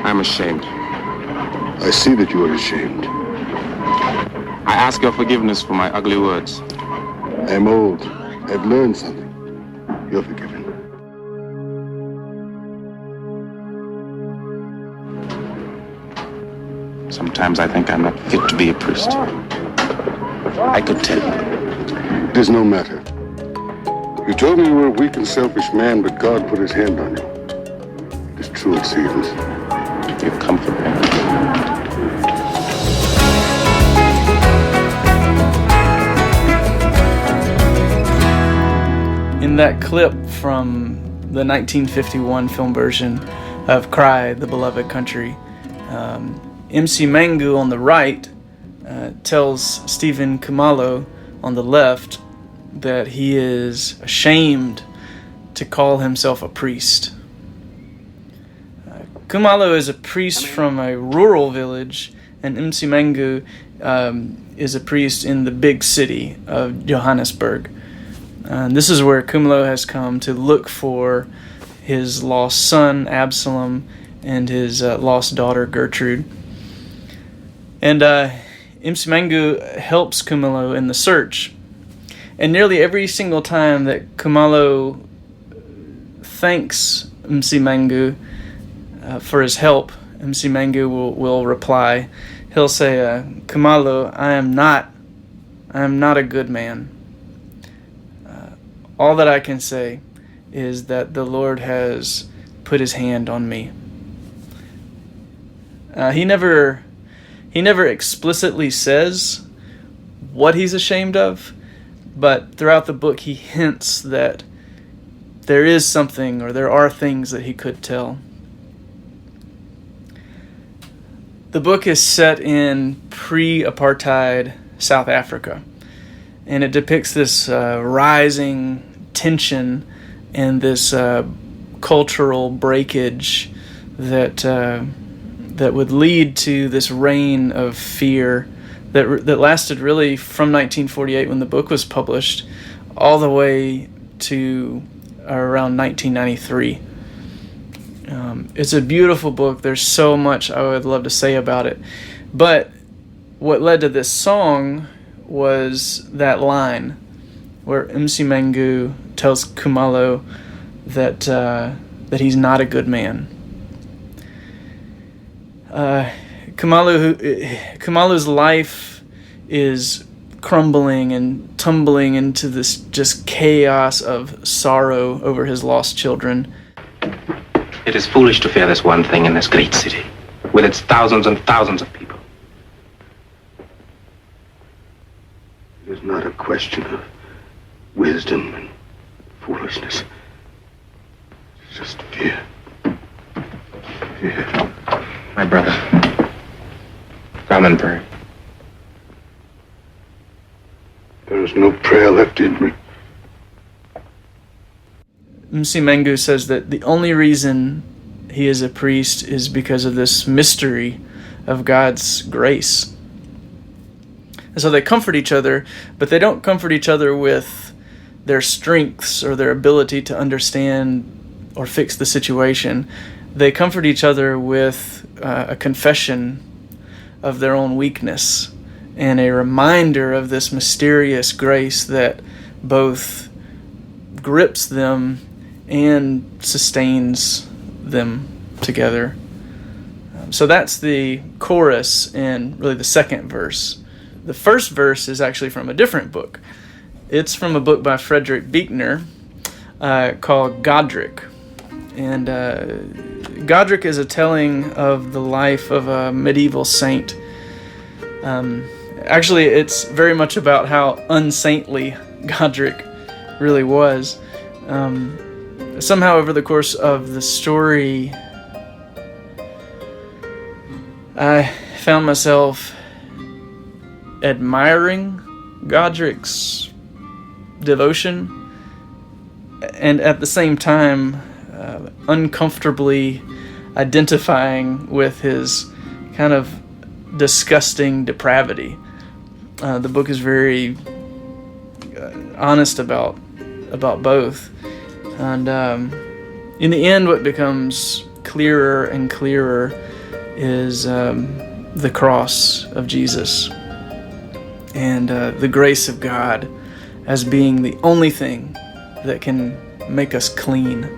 I'm ashamed. I see that you are ashamed. I ask your forgiveness for my ugly words. I am old. I've learned something. You're forgiven. Sometimes I think I'm not fit to be a priest. I could tell you. It is no matter. You told me you were a weak and selfish man, but God put his hand on you. It is true, it seems. You comfort me. In that clip from the 1951 film version of Cry, the Beloved Country, MC Mangu on the right tells Stephen Kumalo on the left that he is ashamed to call himself a priest. Kumalo is a priest from a rural village, and MC Mangu is a priest in the big city of Johannesburg. This is where Kumalo has come to look for his lost son, Absalom, and his lost daughter, Gertrude. And MC Mangu helps Kumalo in the search. And nearly every single time that Kumalo thanks MC Mangu for his help, MC Mangu will reply. He'll say, Kumalo, I am not a good man. All that I can say is that the Lord has put his hand on me. He never explicitly says what he's ashamed of, but throughout the book he hints that there is something, or there are things that he could tell. The book is set in pre-apartheid South Africa, and it depicts this rising tension and this cultural breakage that would lead to this reign of fear that lasted really from 1948 when the book was published all the way to around 1993. It's a beautiful book. There's so much I would love to say about it. But what led to this song was that line where MC Mangu tells Kumalo that he's not a good man. Kumalo's life is crumbling and tumbling into this just chaos of sorrow over his lost children. It is foolish to fear this one thing in this great city, with its thousands and thousands of people. It is not a question of wisdom and foolishness. It's just fear. Fear. My brother, come and pray. There is no prayer left in me. MC Mangu says that the only reason he is a priest is because of this mystery of God's grace. And so they comfort each other, but they don't comfort each other with their strengths or their ability to understand or fix the situation. They comfort each other with a confession of their own weakness and a reminder of this mysterious grace that both grips them and sustains them together. So that's the chorus and really the second verse. The first verse is actually from a different book. It's from a book by Frederick Beuchner called Godric. And Godric is a telling of the life of a medieval saint. Actually, it's very much about how unsaintly Godric really was. Somehow over the course of the story, I found myself admiring Godric's devotion and at the same time uncomfortably identifying with his kind of disgusting depravity. The book is very honest about both. And in the end, what becomes clearer and clearer is the cross of Jesus and the grace of God as being the only thing that can make us clean.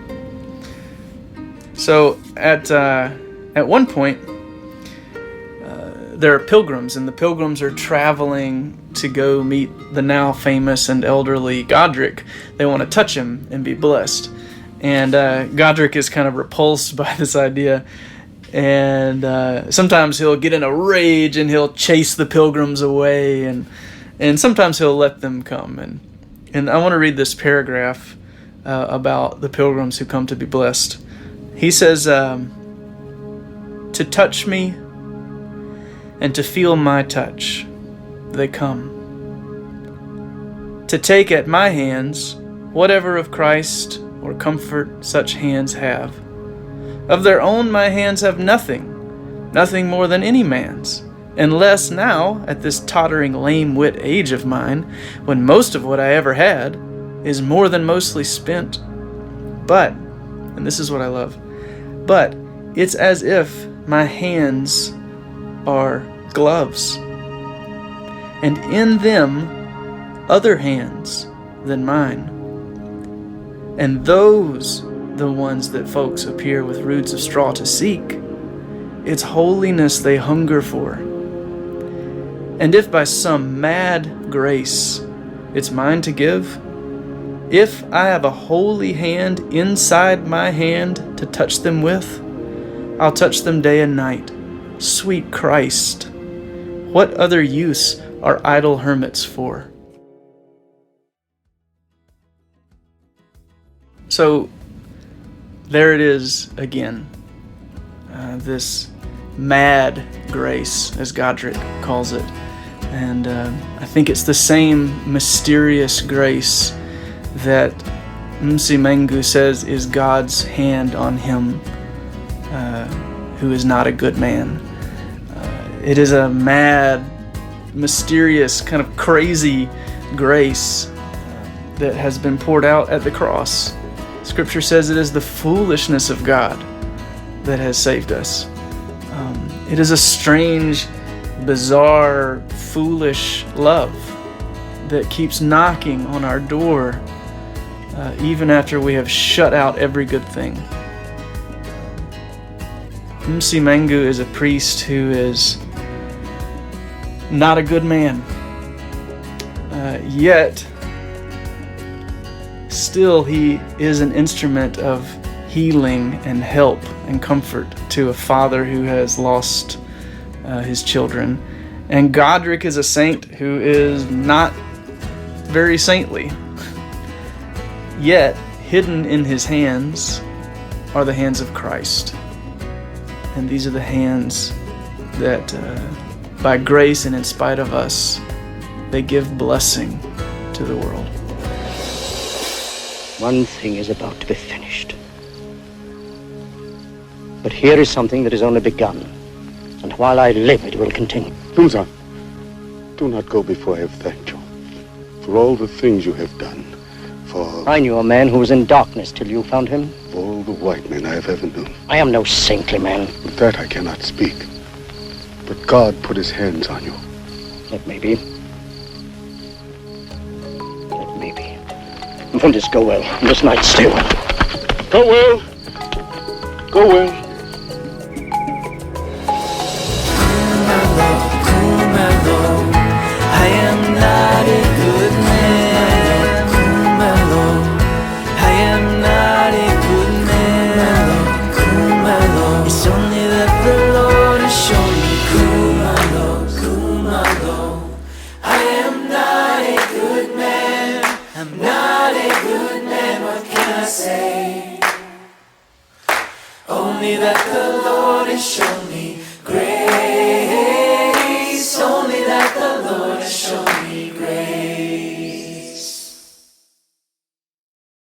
So at one point, there are pilgrims, and the pilgrims are traveling to go meet the now famous and elderly Godric. They want to touch him and be blessed. And Godric is kind of repulsed by this idea. And sometimes he'll get in a rage and he'll chase the pilgrims away. And sometimes he'll let them come. And I want to read this paragraph about the pilgrims who come to be blessed. He says, to touch me and to feel my touch, they come. To take at my hands whatever of Christ or comfort such hands have. Of their own my hands have nothing, nothing more than any man's, unless now, at this tottering lame-wit age of mine, when most of what I ever had is more than mostly spent. But, and this is what I love, but it's as if my hands are gloves, and in them other hands than mine, and those the ones that folks appear with roots of straw to seek. It's holiness they hunger for. And if by some mad grace it's mine to give, if I have a holy hand inside my hand to touch them with, I'll touch them day and night. Sweet Christ, what other use are idle hermits for? So there it is again, this mad grace, as Godric calls it. And I think it's the same mysterious grace that Msimengu says is God's hand on him who is not a good man. It is a mad, mysterious, kind of crazy grace that has been poured out at the cross. Scripture says it is the foolishness of God that has saved us. It is a strange, bizarre, foolish love that keeps knocking on our door even after we have shut out every good thing. Msimengu is a priest who is not a good man, yet still he is an instrument of healing and help and comfort to a father who has lost his children. And Godric is a saint who is not very saintly, yet hidden in his hands are the hands of Christ. And these are the hands that, by grace and in spite of us, they give blessing to the world. One thing is about to be finished. But here is something that is only begun. And while I live, it will continue. Dumza, do not go before I have thanked you for all the things you have done. For I knew a man who was in darkness till you found him. all the white men I have ever known. I am no saintly man. Of that I cannot speak. But God put his hands on you. That may be. That may be. Will this go well? This night still. Go well. Go well. Kumalo, I am not a good man. Kumalo, I am not a good man. Kumalo, it's only that the Lord has shown me. Kumalo, Kumalo, I am not a good man. I'm not a good man, what can I say? Only that the Lord has shown me grace.